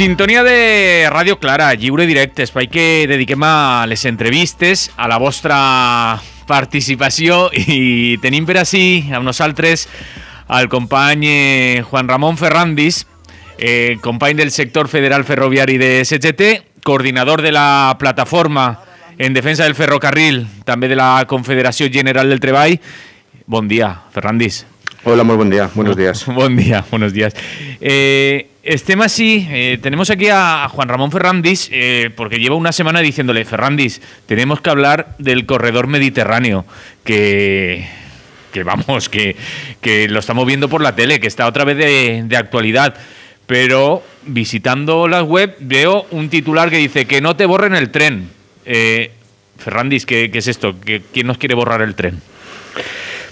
Sintonia de Ràdio Clara, lliure directe, espai que dediquem a les entrevistes, a la vostra participació, i tenim per ací amb nosaltres el company Juan Ramón Ferrandis, company del sector federal ferroviari de CGT, coordinador de la plataforma en defensa del ferrocarril, també de la Confederació General del Treball. Bon dia, Ferrandis. Hola, muy buen día, buenos días. Buen día, buenos días. Estemos así, tenemos aquí a Juan Ramón Ferrandis, porque lleva una semana diciéndole: Ferrandis, tenemos que hablar del corredor mediterráneo, que vamos, que lo estamos viendo por la tele, que está otra vez de actualidad. Pero visitando la web veo un titular que dice que no te borren el tren. Ferrandis, ¿qué es esto? ¿Quién nos quiere borrar el tren?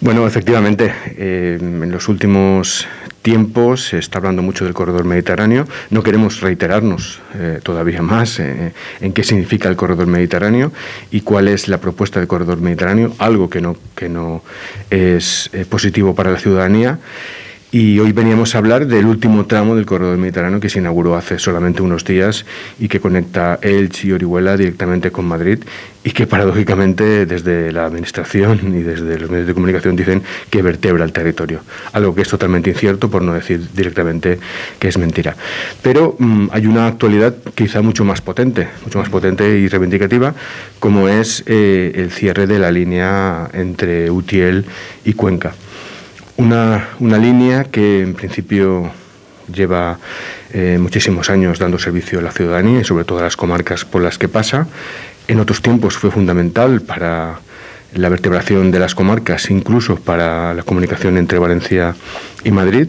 Bueno, efectivamente, en los últimos tiempos se está hablando mucho del corredor mediterráneo. No queremos reiterarnos todavía más en qué significa el corredor mediterráneo y cuál es la propuesta del corredor mediterráneo, algo que no es positivo para la ciudadanía. Y hoy veníamos a hablar del último tramo del corredor mediterráneo que se inauguró hace solamente unos días y que conecta Elche y Orihuela directamente con Madrid, y que paradójicamente desde la administración y desde los medios de comunicación dicen que vertebra el territorio, algo que es totalmente incierto, por no decir directamente que es mentira. Pero hay una actualidad quizá mucho más potente y reivindicativa, como es el cierre de la línea entre Utiel y Cuenca. Una línea que en principio lleva muchísimos años dando servicio a la ciudadanía y sobre todo a las comarcas por las que pasa. En otros tiempos fue fundamental para la vertebración de las comarcas, incluso para la comunicación entre Valencia y Madrid,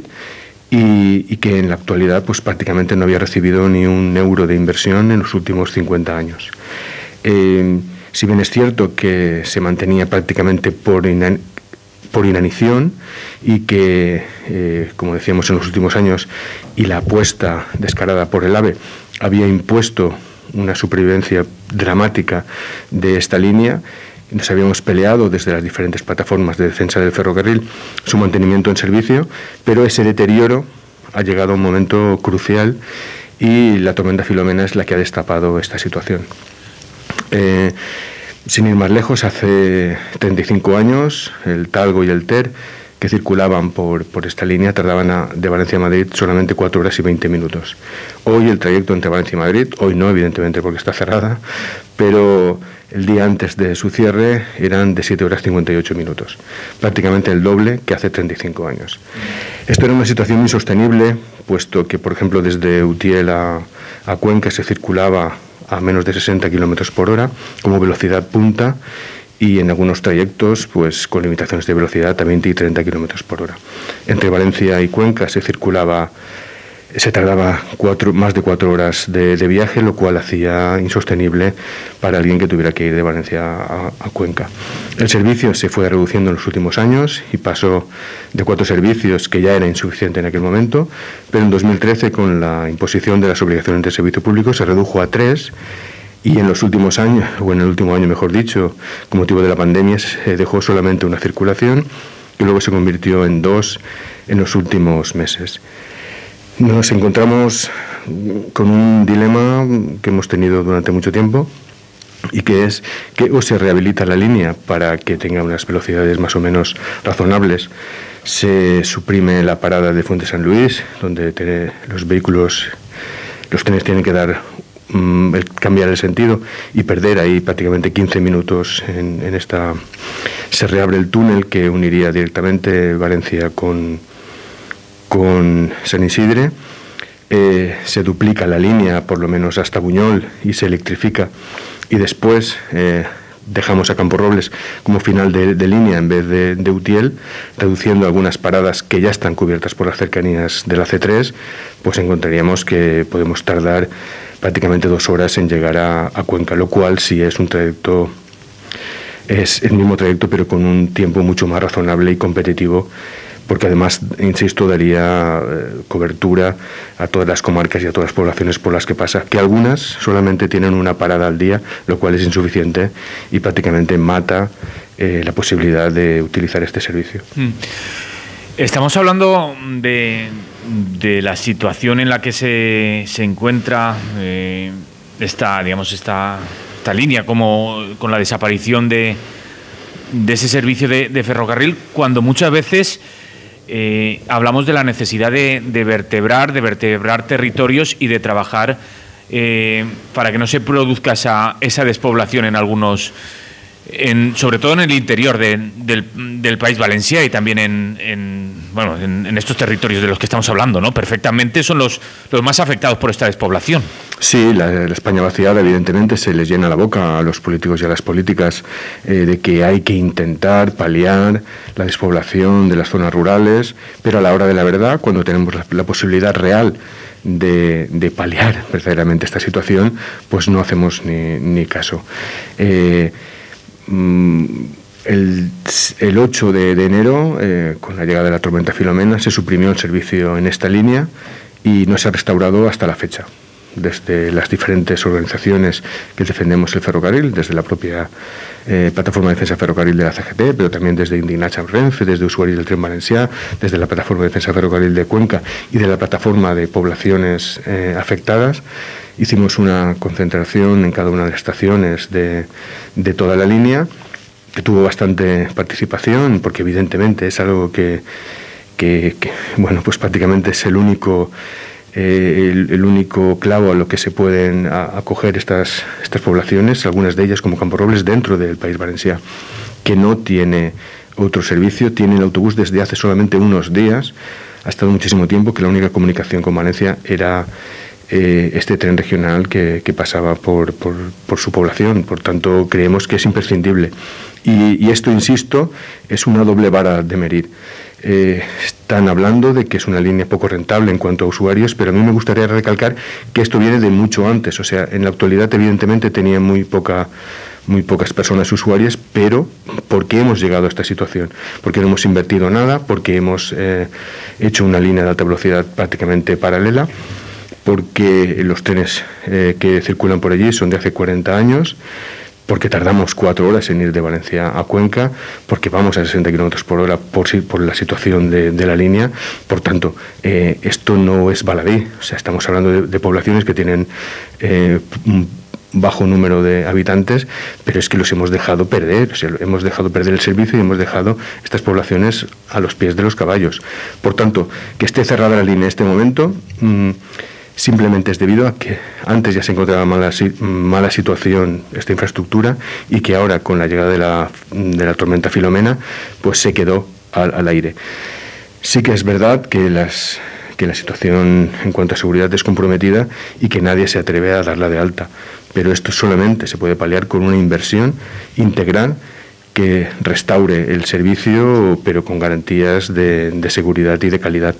y que en la actualidad pues prácticamente no había recibido ni un euro de inversión en los últimos 50 años. Si bien es cierto que se mantenía prácticamente por inanición y que, como decíamos en los últimos años, y la apuesta descarada por el AVE había impuesto una supervivencia dramática de esta línea, nos habíamos peleado desde las diferentes plataformas de defensa del ferrocarril su mantenimiento en servicio, pero ese deterioro ha llegado a un momento crucial y la tormenta Filomena es la que ha destapado esta situación. Sin ir más lejos, hace 35 años, el Talgo y el Ter, que circulaban por esta línea, tardaban de Valencia a Madrid solamente 4 horas y 20 minutos. Hoy el trayecto entre Valencia y Madrid, hoy no, evidentemente porque está cerrada, pero el día antes de su cierre eran de 7 horas y 58 minutos, prácticamente el doble que hace 35 años. Esto era una situación insostenible, puesto que, por ejemplo, desde Utiel a Cuenca se circulaba a menos de 60 kilómetros por hora como velocidad punta, y en algunos trayectos pues con limitaciones de velocidad a 20 y 30 kilómetros por hora. Entre Valencia y Cuenca se tardaba más de 4 horas de viaje, lo cual hacía insostenible para alguien que tuviera que ir de Valencia a Cuenca. El servicio se fue reduciendo en los últimos años y pasó de 4 servicios, que ya era insuficiente en aquel momento, pero en 2013, con la imposición de las obligaciones de servicio público, se redujo a 3, y en los últimos años, o en el último año mejor dicho, con motivo de la pandemia, se dejó solamente una circulación, que luego se convirtió en 2 en los últimos meses. Nos encontramos con un dilema que hemos tenido durante mucho tiempo, y que es que o se rehabilita la línea para que tenga unas velocidades más o menos razonables, se suprime la parada de Fuente San Luis, donde los trenes tienen que cambiar el sentido y perder ahí prácticamente 15 minutos en esta. Se reabre el túnel que uniría directamente Valencia con San Isidre, se duplica la línea por lo menos hasta Buñol y se electrifica, y después dejamos a Camporrobles como final de línea en vez de Utiel, reduciendo algunas paradas que ya están cubiertas por las cercanías de la C3, pues encontraríamos que podemos tardar prácticamente 2 horas en llegar a Cuenca, lo cual sí es es el mismo trayecto pero con un tiempo mucho más razonable y competitivo, porque además, insisto, daría cobertura a todas las comarcas y a todas las poblaciones por las que pasa, que algunas solamente tienen una parada al día, lo cual es insuficiente y prácticamente mata la posibilidad de utilizar este servicio. Estamos hablando de la situación en la que se encuentra esta línea, como con la desaparición de ese servicio de ferrocarril, cuando muchas veces hablamos de la necesidad de vertebrar territorios y de trabajar para que no se produzca esa despoblación en algunos, sobre todo en el interior del País Valencià y también en estos territorios de los que estamos hablando, ¿no? Perfectamente son los más afectados por esta despoblación. Sí, la España vaciada, evidentemente, se les llena la boca a los políticos y a las políticas de que hay que intentar paliar la despoblación de las zonas rurales, pero a la hora de la verdad, cuando tenemos la posibilidad real de paliar verdaderamente esta situación, pues no hacemos ni caso. El 8 de enero, con la llegada de la tormenta Filomena, se suprimió el servicio en esta línea y no se ha restaurado hasta la fecha. Desde las diferentes organizaciones que defendemos el ferrocarril, desde la propia Plataforma de Defensa Ferrocarril de la CGT, pero también desde Indignats amb Renfe, desde Usuaris del Tren Valencià, desde la Plataforma de Defensa Ferrocarril de Cuenca y de la Plataforma de Poblaciones Afectadas, hicimos una concentración en cada una de las estaciones de toda la línea, que tuvo bastante participación, porque evidentemente es algo que bueno, pues prácticamente es el único clavo a lo que se pueden acoger estas poblaciones, algunas de ellas como Camporrobles, dentro del País Valencià, que no tiene otro servicio, tiene el autobús desde hace solamente unos días, ha estado muchísimo tiempo que la única comunicación con Valencia era este tren regional que pasaba por su población. Por tanto, creemos que es imprescindible. Y esto, insisto, es una doble vara de medir. Están hablando de que es una línea poco rentable en cuanto a usuarios, pero a mí me gustaría recalcar que esto viene de mucho antes. O sea, en la actualidad evidentemente tenía muy pocas personas usuarias, pero ¿por qué hemos llegado a esta situación? Porque no hemos invertido nada, porque hemos hecho una línea de alta velocidad prácticamente paralela, porque los trenes que circulan por allí son de hace 40 años, porque tardamos 4 horas en ir de Valencia a Cuenca, porque vamos a 60 km por hora por la situación de la línea. Por tanto, esto no es baladí. O sea, estamos hablando de poblaciones que tienen un bajo número de habitantes, pero es que los hemos dejado perder. O sea, hemos dejado perder el servicio y hemos dejado estas poblaciones a los pies de los caballos. Por tanto, que esté cerrada la línea en este momento simplemente es debido a que antes ya se encontraba mala situación esta infraestructura y que ahora, con la llegada de la tormenta Filomena, pues se quedó al aire. Sí que es verdad que la situación en cuanto a seguridad es comprometida y que nadie se atreve a darla de alta, pero esto solamente se puede paliar con una inversión integral que restaure el servicio, pero con garantías de seguridad y de calidad.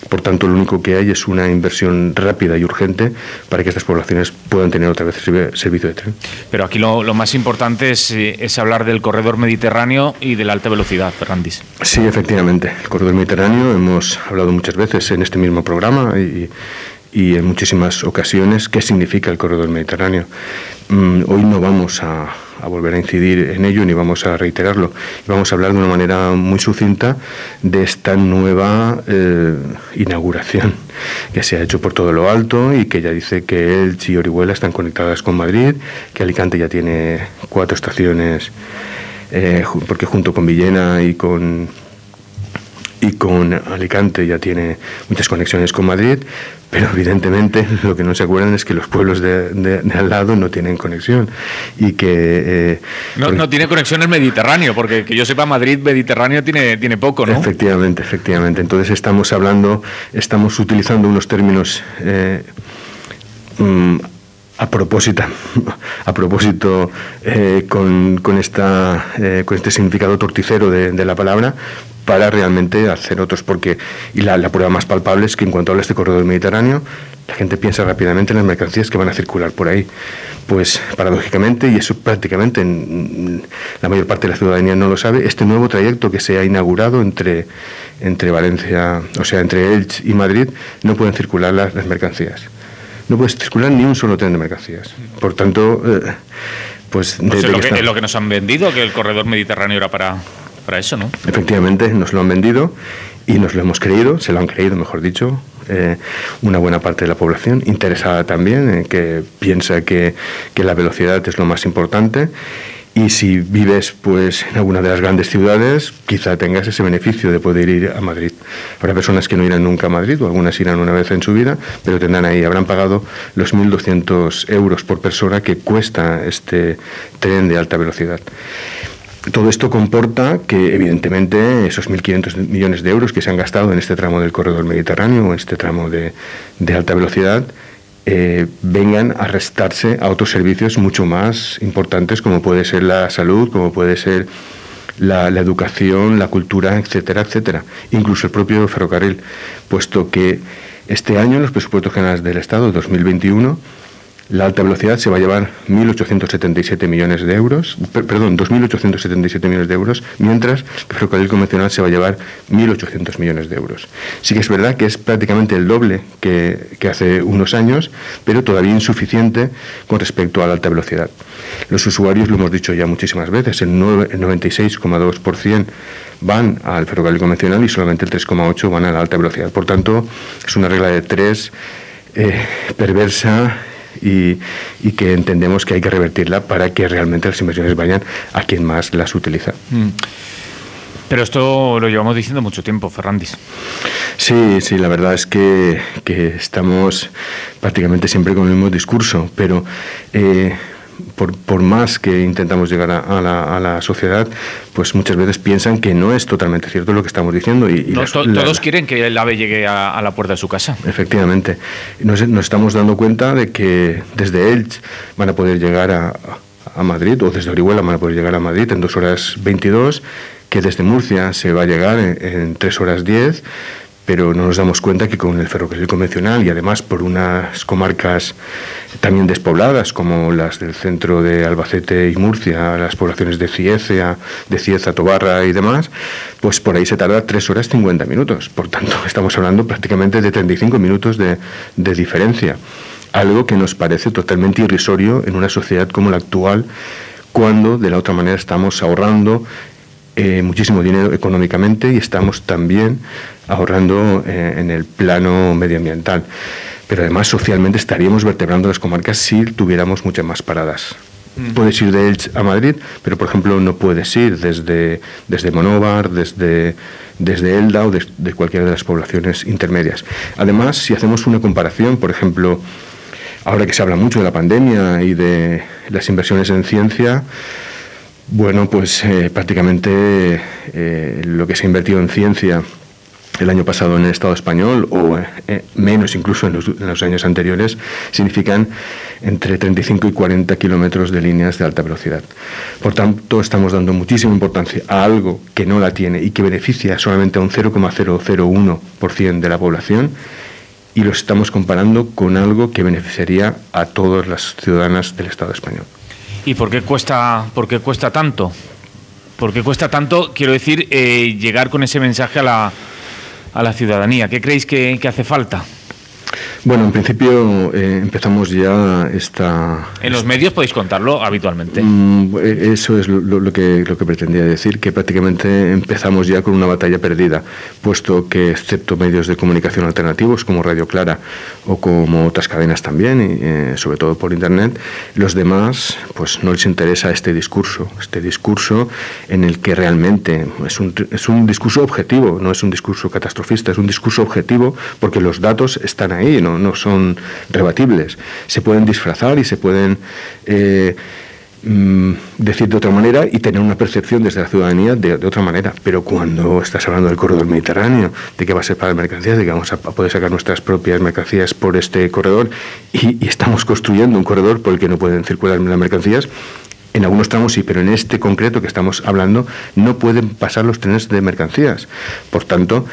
Por tanto, lo único que hay es una inversión rápida y urgente para que estas poblaciones puedan tener otra vez servicio de tren. Pero aquí lo más importante es hablar del corredor mediterráneo y de la alta velocidad, Ferrandis. Sí, efectivamente. El corredor mediterráneo hemos hablado muchas veces en este mismo programa y en muchísimas ocasiones qué significa el corredor mediterráneo. Hoy no vamos a volver a incidir en ello ni vamos a reiterarlo. Vamos a hablar de una manera muy sucinta de esta nueva inauguración que se ha hecho por todo lo alto y que ya dice que Elche y Orihuela están conectadas con Madrid, que Alicante ya tiene 4 estaciones, porque junto con Villena y con Alicante ya tiene muchas conexiones con Madrid, pero evidentemente lo que no se acuerdan es que los pueblos de al lado no tienen conexión y que no tiene conexión el Mediterráneo, porque que yo sepa, Madrid Mediterráneo tiene poco, ¿no? Efectivamente. Entonces estamos utilizando unos términos a propósito con este significado torticero de la palabra, para realmente hacer otros, y la prueba más palpable es que en cuanto habla este corredor mediterráneo, la gente piensa rápidamente en las mercancías que van a circular por ahí. Pues paradójicamente, y eso prácticamente la mayor parte de la ciudadanía no lo sabe, este nuevo trayecto que se ha inaugurado entre Valencia, o sea, entre Elche y Madrid, no pueden circular las mercancías. No puede circular ni un solo tren de mercancías. Por tanto, pues es lo que nos han vendido, que el corredor mediterráneo era para eso, ¿no? Efectivamente, nos lo han vendido Y nos lo hemos creído, se lo han creído, mejor dicho, una buena parte de la población, interesada también, que piensa que la velocidad es lo más importante. Y si vives pues en alguna de las grandes ciudades, quizá tengas ese beneficio de poder ir a Madrid. Habrá personas que no irán nunca a Madrid, o algunas irán una vez en su vida, pero tendrán ahí, habrán pagado los 1.200 euros por persona que cuesta este tren de alta velocidad. Todo esto comporta que, evidentemente, esos 1.500 millones de euros que se han gastado en este tramo del corredor mediterráneo, en este tramo de alta velocidad, vengan a restarse a otros servicios mucho más importantes, como puede ser la salud, como puede ser la educación, la cultura, etcétera, etcétera. Incluso el propio ferrocarril, puesto que este año, en los presupuestos generales del Estado, 2021, la alta velocidad se va a llevar 1.877 millones de euros, perdón, 2.877 millones de euros, mientras que el ferrocarril convencional se va a llevar 1.800 millones de euros. Sí que es verdad que es prácticamente el doble que hace unos años, pero todavía insuficiente con respecto a la alta velocidad. Los usuarios, lo hemos dicho ya muchísimas veces, el 96,2% van al ferrocarril convencional y solamente el 3,8% van a la alta velocidad. Por tanto, es una regla de tres perversa, y que entendemos que hay que revertirla para que realmente las inversiones vayan a quien más las utiliza. Pero esto lo llevamos diciendo mucho tiempo, Ferrandis. Sí, la verdad es que estamos prácticamente siempre con el mismo discurso, pero por más que intentamos llegar a la sociedad, pues muchas veces piensan que no es totalmente cierto lo que estamos diciendo. Todos quieren que el AVE llegue a la puerta de su casa. Efectivamente. Nos estamos dando cuenta de que desde Elche van a poder llegar a Madrid, o desde Orihuela van a poder llegar a Madrid en 2 horas 22, que desde Murcia se va a llegar en 3 horas 10, pero no nos damos cuenta que con el ferrocarril convencional, y además por unas comarcas también despobladas como las del centro de Albacete y Murcia, las poblaciones de Cieza, Tobarra y demás, pues por ahí se tarda 3 horas 50 minutos. Por tanto, estamos hablando prácticamente de 35 minutos de diferencia, algo que nos parece totalmente irrisorio en una sociedad como la actual, cuando de la otra manera estamos ahorrando muchísimo dinero económicamente y estamos también ahorrando en el plano medioambiental. Pero además socialmente estaríamos vertebrando las comarcas si tuviéramos muchas más paradas. Puedes ir de Elche a Madrid, pero por ejemplo no puedes ir desde Monóvar, desde Elda o de cualquiera de las poblaciones intermedias. Además, si hacemos una comparación, por ejemplo, ahora que se habla mucho de la pandemia y de las inversiones en ciencia, bueno, pues prácticamente lo que se ha invertido en ciencia el año pasado en el Estado español, o menos incluso en los años anteriores, significan entre 35 y 40 kilómetros de líneas de alta velocidad. Por tanto, estamos dando muchísima importancia a algo que no la tiene y que beneficia solamente a un 0,001% de la población, y lo estamos comparando con algo que beneficiaría a todas las ciudadanas del Estado español. ¿Y por qué cuesta tanto? ¿Por qué cuesta tanto, quiero decir, llegar con ese mensaje a la ciudadanía? ¿Qué creéis que hace falta? Bueno, en principio empezamos ya En los medios podéis contarlo habitualmente. Eso es lo que pretendía decir, que prácticamente empezamos ya con una batalla perdida, puesto que excepto medios de comunicación alternativos como Radio Clara o como otras cadenas también, y sobre todo por Internet, los demás pues no les interesa este discurso en el que realmente es un discurso objetivo, no es un discurso catastrofista, es un discurso objetivo porque los datos están ahí, no son rebatibles. Se pueden disfrazar y se pueden decir de otra manera y tener una percepción desde la ciudadanía de otra manera. Pero cuando estás hablando del corredor mediterráneo, de que va a ser para las mercancías, de que vamos a poder sacar nuestras propias mercancías por este corredor, y estamos construyendo un corredor por el que no pueden circular las mercancías, en algunos tramos sí, pero en este concreto que estamos hablando no pueden pasar los trenes de mercancías. Por tanto,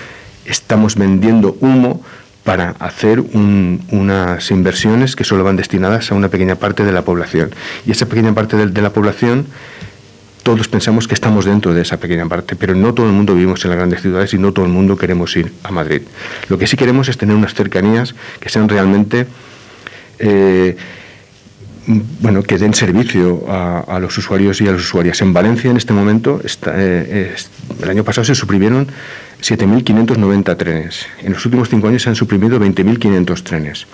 estamos vendiendo humo para hacer unas inversiones que solo van destinadas a una pequeña parte de la población. Y esa pequeña parte de la población, todos pensamos que estamos dentro de esa pequeña parte, pero no todo el mundo vivimos en las grandes ciudades y no todo el mundo queremos ir a Madrid. Lo que sí queremos es tener unas cercanías que sean realmente que den servicio a los usuarios y a las usuarias. En Valencia, en este momento, el año pasado se suprimieron 7.590 trenes. En los últimos 5 años se han suprimido 20.500 trenes.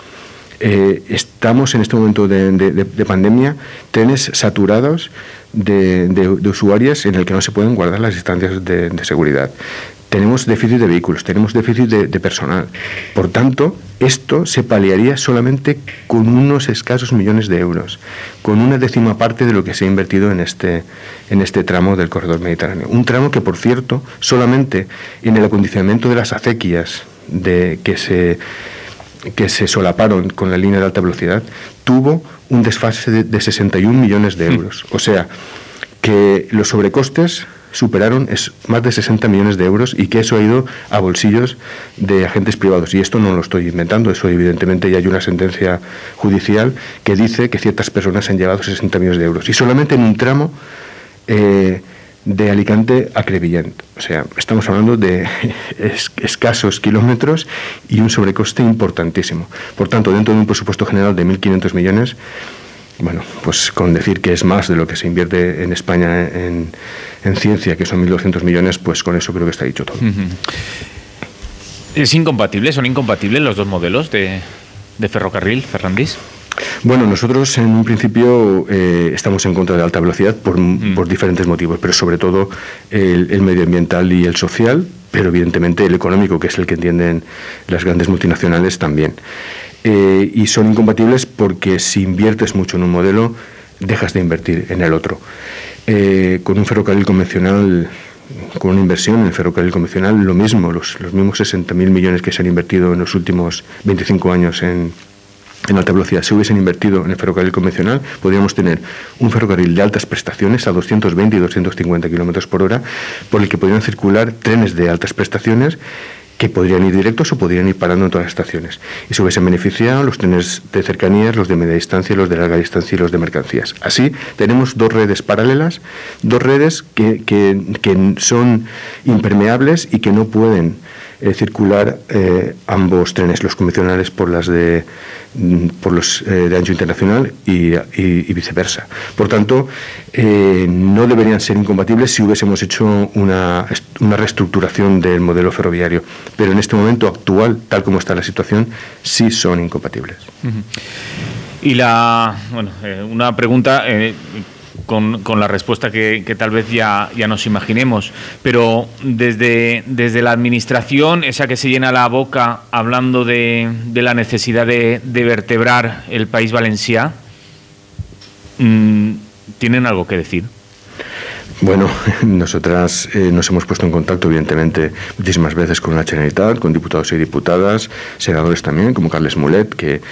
Estamos en este momento de pandemia, trenes saturados de usuarias en el que no se pueden guardar las distancias de seguridad. Tenemos déficit de vehículos, tenemos déficit de personal. Por tanto, esto se paliaría solamente con unos escasos millones de euros, con una décima parte de lo que se ha invertido en este tramo del corredor mediterráneo. Un tramo que, por cierto, solamente en el acondicionamiento de las acequias que se solaparon con la línea de alta velocidad, tuvo un desfase de 61 millones de euros. O sea, que los sobrecostes superaron más de 60 millones de euros y que eso ha ido a bolsillos de agentes privados. Y esto no lo estoy inventando, eso evidentemente ya hay una sentencia judicial que dice que ciertas personas han llevado 60 millones de euros. Y solamente en un tramo de Alicante a Crevillent. O sea, estamos hablando de escasos kilómetros y un sobrecoste importantísimo. Por tanto, dentro de un presupuesto general de 1.500 millones, bueno, pues con decir que es más de lo que se invierte en España en ciencia, que son 1.200 millones, pues con eso creo que está dicho todo. ¿Es incompatible? ¿Son incompatibles los dos modelos de ferrocarril, Ferrandis? Bueno, nosotros en un principio estamos en contra de alta velocidad por diferentes motivos, pero sobre todo el medioambiental y el social, pero evidentemente el económico, que es el que entienden las grandes multinacionales también. Y son incompatibles porque si inviertes mucho en un modelo, dejas de invertir en el otro. Con un ferrocarril convencional, con una inversión en el ferrocarril convencional, lo mismo, los mismos 60.000 millones que se han invertido en los últimos 25 años en alta velocidad, si hubiesen invertido en el ferrocarril convencional, podríamos tener un ferrocarril de altas prestaciones a 220 y 250 kilómetros por hora, por el que podrían circular trenes de altas prestaciones que podrían ir directos o podrían ir parando en todas las estaciones. Y se hubiesen beneficiado los trenes de cercanías, los de media distancia, los de larga distancia y los de mercancías. Así tenemos dos redes paralelas, dos redes que son impermeables y que no pueden circular ambos trenes, los convencionales por los de ancho internacional y viceversa. Por tanto, no deberían ser incompatibles si hubiésemos hecho una reestructuración del modelo ferroviario, pero en este momento actual, tal como está la situación, sí son incompatibles. Y una pregunta con la respuesta que tal vez ya nos imaginemos, pero desde la administración, esa que se llena la boca hablando de la necesidad de vertebrar el país valencià, ¿tienen algo que decir? Bueno, nosotras nos hemos puesto en contacto, evidentemente, muchísimas veces con la Generalitat, con diputados y diputadas, senadores también, como Carles Mulet, que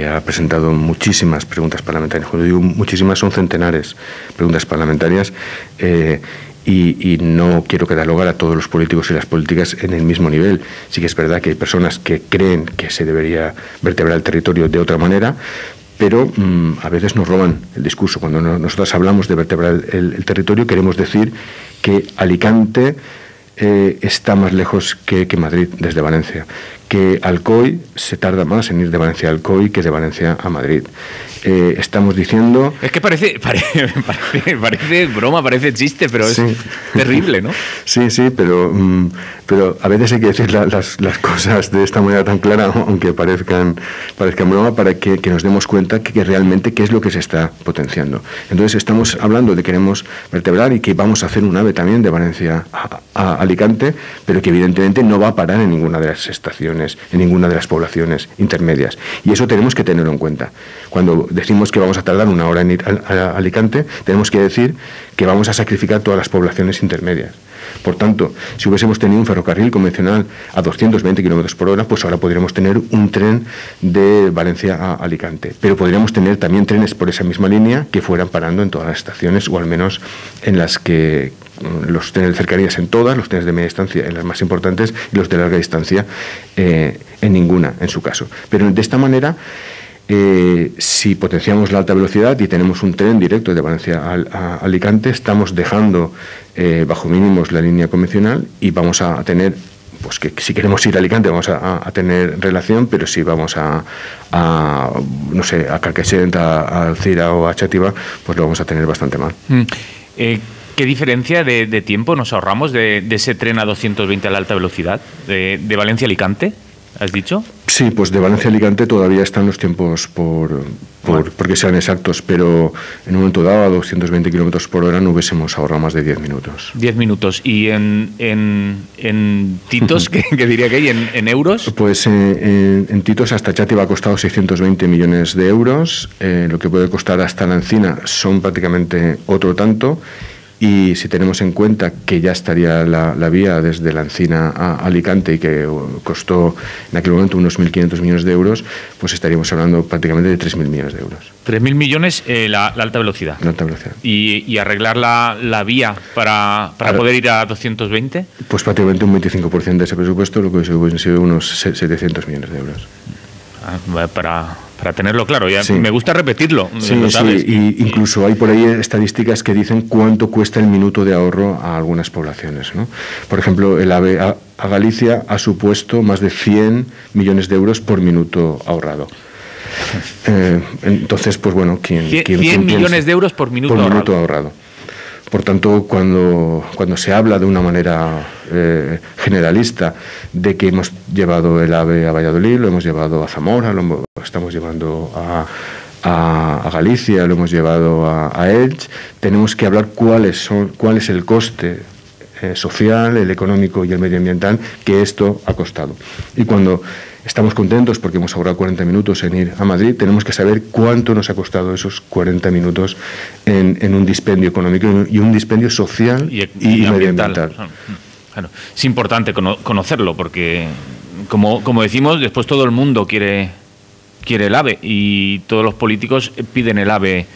ha presentado muchísimas preguntas parlamentarias. Cuando digo muchísimas, son centenares de preguntas parlamentarias y no quiero catalogar a todos los políticos y las políticas en el mismo nivel. Sí que es verdad que hay personas que creen que se debería vertebrar el territorio de otra manera, pero a veces nos roban el discurso. Cuando nosotros hablamos de vertebrar el territorio, queremos decir que Alicante está más lejos que Madrid desde Valencia, que Alcoy se tarda más en ir de Valencia a Alcoy que de Valencia a Madrid. Estamos diciendo... Es que parece broma, parece chiste, pero es terrible, ¿no? Sí, pero a veces hay que decir las cosas de esta manera tan clara, aunque parezcan broma, para que nos demos cuenta que realmente qué es lo que se está potenciando. Entonces estamos hablando de que queremos vertebrar y que vamos a hacer un AVE también de Valencia a Alicante, pero que evidentemente no va a parar en ninguna de las estaciones, en ninguna de las poblaciones intermedias. Y eso tenemos que tenerlo en cuenta. Cuando decimos que vamos a tardar 1 hora en ir a Alicante, tenemos que decir que vamos a sacrificar todas las poblaciones intermedias. Por tanto, si hubiésemos tenido un ferrocarril convencional a 220 kilómetros por hora, pues ahora podríamos tener un tren de Valencia a Alicante. Pero podríamos tener también trenes por esa misma línea que fueran parando en todas las estaciones, o al menos en las que los trenes de cercanías en todas, los trenes de media distancia en las más importantes y los de larga distancia en ninguna, en su caso. Pero de esta manera, si potenciamos la alta velocidad y tenemos un tren directo de Valencia a Alicante, estamos dejando bajo mínimos la línea convencional y vamos a tener, pues que si queremos ir a Alicante vamos a tener relación, pero si vamos a Carcaixent, a Alcira o a Xàtiva, pues lo vamos a tener bastante mal. ¿Qué diferencia de tiempo nos ahorramos de ese tren a 220 a la alta velocidad? ¿De Valencia a Alicante, has dicho? Sí, pues de Valencia a Alicante todavía están los tiempos porque sean exactos, pero en un momento dado a 220 kilómetros por hora no hubiésemos ahorrado más de 10 minutos. 10 minutos. ¿Y en titos, qué diría que hay, en euros? Pues en titos hasta Chátiva ha costado 620 millones de euros. Lo que puede costar hasta La Encina son prácticamente otro tanto. Y si tenemos en cuenta que ya estaría la vía desde La Encina a Alicante y que costó en aquel momento unos 1.500 millones de euros, pues estaríamos hablando prácticamente de 3.000 millones de euros. 3.000 millones la alta velocidad. La alta velocidad. ¿Y arreglar la vía para poder ir a 220? Pues prácticamente un 25% de ese presupuesto, lo que hubiesen sido unos 700 millones de euros. Para tenerlo claro, ya sí. Me gusta repetirlo. Sí, lo sabes. Sí. Incluso hay por ahí estadísticas que dicen cuánto cuesta el minuto de ahorro a algunas poblaciones, ¿no? Por ejemplo, el AVE a Galicia ha supuesto más de 100 millones de euros por minuto ahorrado. Entonces, pues bueno, 100 millones de euros por minuto ahorrado. Por tanto, cuando se habla de una manera generalista de que hemos llevado el AVE a Valladolid, lo hemos llevado a Zamora, lo estamos llevando a Galicia, lo hemos llevado a Elche, tenemos que hablar cuál es el coste social, el económico y el medioambiental que esto ha costado. Y cuando estamos contentos porque hemos ahorrado 40 minutos en ir a Madrid, tenemos que saber cuánto nos ha costado esos 40 minutos en un dispendio económico y un dispendio social y medioambiental. Claro. Es importante conocerlo porque, como decimos, después todo el mundo quiere el AVE y todos los políticos piden el AVE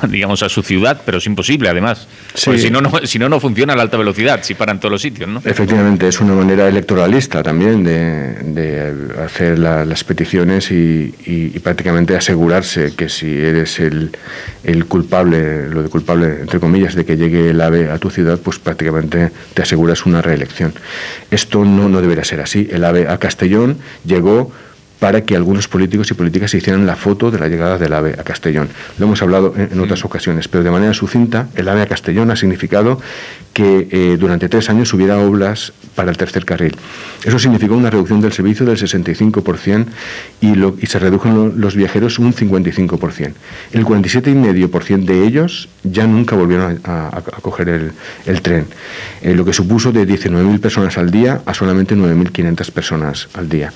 digamos a su ciudad, pero es imposible además, sí. Porque si no funciona la alta velocidad, si para en todos los sitios, ¿no? Efectivamente, es una manera electoralista también de hacer las peticiones y prácticamente asegurarse que si eres el culpable, lo de culpable entre comillas, de que llegue el AVE a tu ciudad, pues prácticamente te aseguras una reelección. Esto no debería ser así. El AVE a Castellón llegó para que algunos políticos y políticas se hicieran la foto de la llegada del AVE a Castellón. Lo hemos hablado en otras ocasiones, pero de manera sucinta, el AVE a Castellón ha significado que durante 3 años hubiera obras para el tercer carril. Eso significó una reducción del servicio del 65% y se redujeron los viajeros un 55%. El 47,5% de ellos ya nunca volvieron a coger el tren, lo que supuso de 19.000 personas al día a solamente 9.500 personas al día.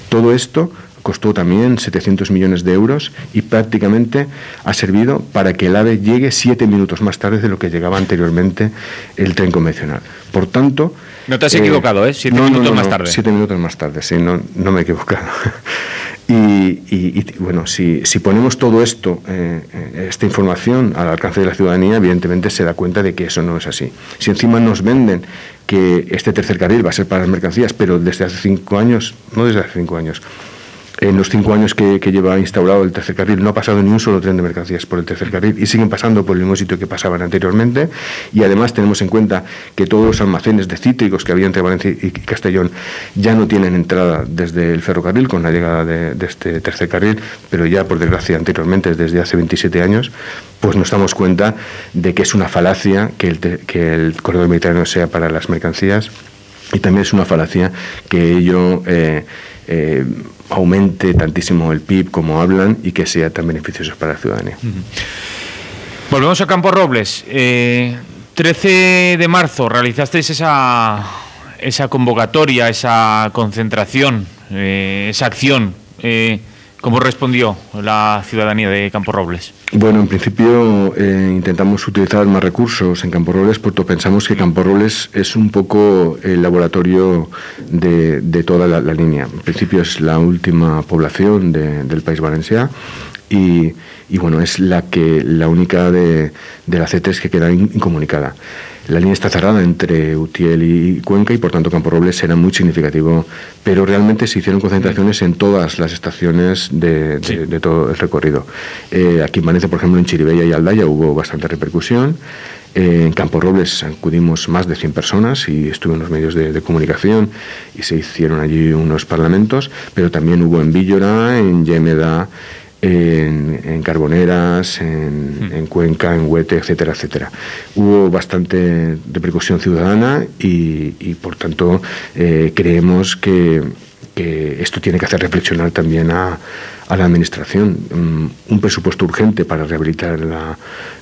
Todo esto costó también 700 millones de euros y prácticamente ha servido para que el AVE llegue 7 minutos más tarde de lo que llegaba anteriormente el tren convencional. Por tanto... No te has equivocado, ¿eh? 7 minutos más tarde. 7 minutos más tarde, sí, no me he equivocado. Y bueno, si ponemos todo esto, esta información al alcance de la ciudadanía, evidentemente se da cuenta de que eso no es así. Si encima nos venden que este tercer carril va a ser para las mercancías, pero desde hace 5 años, no desde hace 5 años, en los 5 años que lleva instaurado el tercer carril no ha pasado ni un solo tren de mercancías por el tercer carril y siguen pasando por el mismo sitio que pasaban anteriormente, y además tenemos en cuenta que todos los almacenes de cítricos que había entre Valencia y Castellón ya no tienen entrada desde el ferrocarril con la llegada de este tercer carril, pero ya por desgracia anteriormente, desde hace 27 años, pues nos damos cuenta de que es una falacia que el corredor mediterráneo sea para las mercancías, y también es una falacia que ello aumente tantísimo el PIB como hablan y que sea tan beneficioso para la ciudadanía. Volvemos a Campos Robles. 13 de marzo realizasteis esa convocatoria, esa concentración, esa acción. ¿Cómo respondió la ciudadanía de Campos Robles? Bueno, en principio intentamos utilizar más recursos en Campos Robles porque pensamos que Campos Robles es un poco el laboratorio de toda la línea. En principio es la última población del País Valencià y bueno, es la única de la C3 que queda incomunicada. La línea está cerrada entre Utiel y Cuenca y por tanto Campos Robles será muy significativo, pero realmente se hicieron concentraciones en todas las estaciones de todo el recorrido. Aquí en Valencia, por ejemplo, en Chirivella y Aldaya hubo bastante repercusión. En Campos Robles acudimos más de 100 personas y estuve en los medios de comunicación y se hicieron allí unos parlamentos, pero también hubo en Víllora, en Llémeda, en Carboneras, en Cuenca, en Huete, etcétera, etcétera. Hubo bastante repercusión ciudadana y por tanto, creemos que esto tiene que hacer reflexionar también a la Administración. Un presupuesto urgente para rehabilitar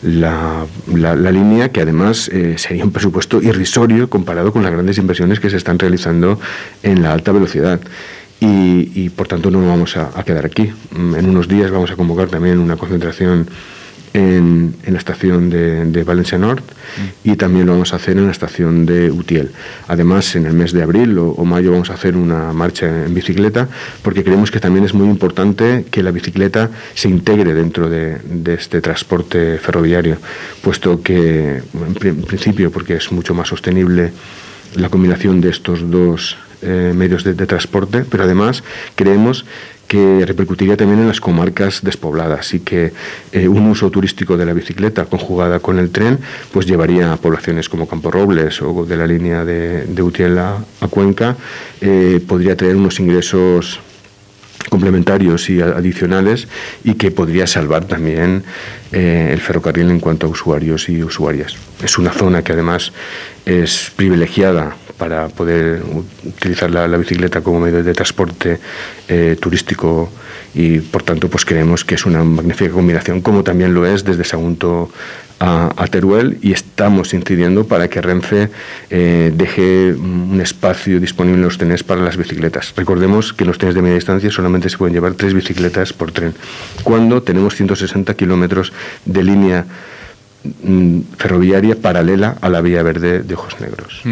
la línea, que además sería un presupuesto irrisorio comparado con las grandes inversiones que se están realizando en la alta velocidad. Y por tanto no vamos a quedar aquí. En unos días vamos a convocar también una concentración en la estación de Valencia Nord y también lo vamos a hacer en la estación de Utiel. Además, en el mes de abril o mayo vamos a hacer una marcha en bicicleta, porque creemos que también es muy importante que la bicicleta se integre dentro de este transporte ferroviario, puesto que, en principio, porque es mucho más sostenible la combinación de estos dos medios de transporte, pero además creemos que repercutiría también en las comarcas despobladas y que un uso turístico de la bicicleta conjugada con el tren pues llevaría a poblaciones como Camporrobles o de la línea de Utiel a Cuenca, podría traer unos ingresos complementarios y adicionales y que podría salvar también el ferrocarril en cuanto a usuarios y usuarias. Es una zona que además es privilegiada para poder utilizar la bicicleta como medio de transporte turístico y por tanto pues creemos que es una magnífica combinación, como también lo es desde Sagunto a Teruel, y estamos incidiendo para que Renfe deje un espacio disponible en los trenes para las bicicletas. Recordemos que en los trenes de media distancia solamente se pueden llevar 3 bicicletas por tren, cuando tenemos 160 kilómetros de línea ferroviaria paralela a la vía verde de Ojos Negros.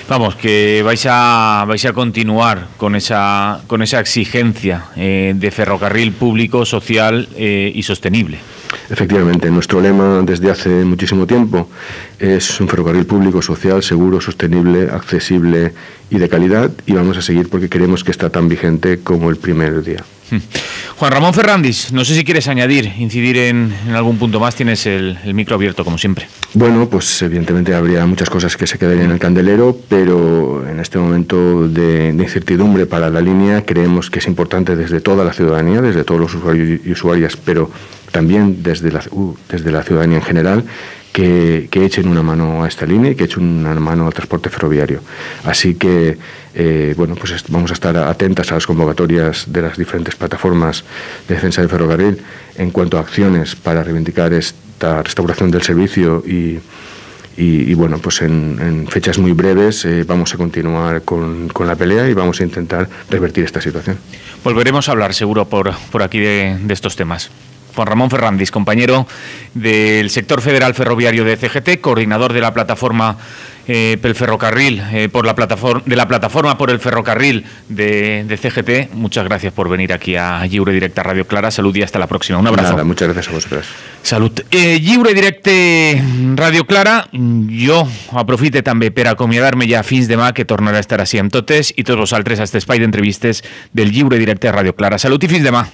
Vamos, que vais a continuar con esa exigencia de ferrocarril público, social y sostenible. Efectivamente, nuestro lema desde hace muchísimo tiempo es un ferrocarril público, social, seguro, sostenible, accesible y de calidad, y vamos a seguir porque creemos que está tan vigente como el primer día. Juan Ramón Ferrandis, no sé si quieres incidir en algún punto más, tienes el micro abierto como siempre. Bueno, pues evidentemente habría muchas cosas que se quedarían en el candelero, pero en este momento de incertidumbre para la línea creemos que es importante desde toda la ciudadanía, desde todos los usuarios y usuarias, pero también desde la ciudadanía en general, que echen una mano a esta línea y que echen una mano al transporte ferroviario. Así que, bueno, pues vamos a estar atentas a las convocatorias de las diferentes plataformas de defensa del ferrocarril en cuanto a acciones para reivindicar esta restauración del servicio y bueno, pues en fechas muy breves vamos a continuar con la pelea y vamos a intentar revertir esta situación. Volveremos a hablar seguro por aquí de estos temas. Juan Ramón Ferrandis, compañero del sector federal ferroviario de CGT, coordinador de la plataforma pel ferrocarril, de la plataforma por el ferrocarril de CGT. Muchas gracias por venir aquí a Lliure Directe Radio Clara. Salud y hasta la próxima. Un abrazo. Nada, muchas gracias a vosotros. Salut. Lliure Directe Radio Clara. Jo aprofite també per acomiadar-me ja fins demà, que tornarà a estar així amb totes i tots vosaltres a aquest espai d'entrevistes del Lliure Directe Radio Clara. Salut i fins demà.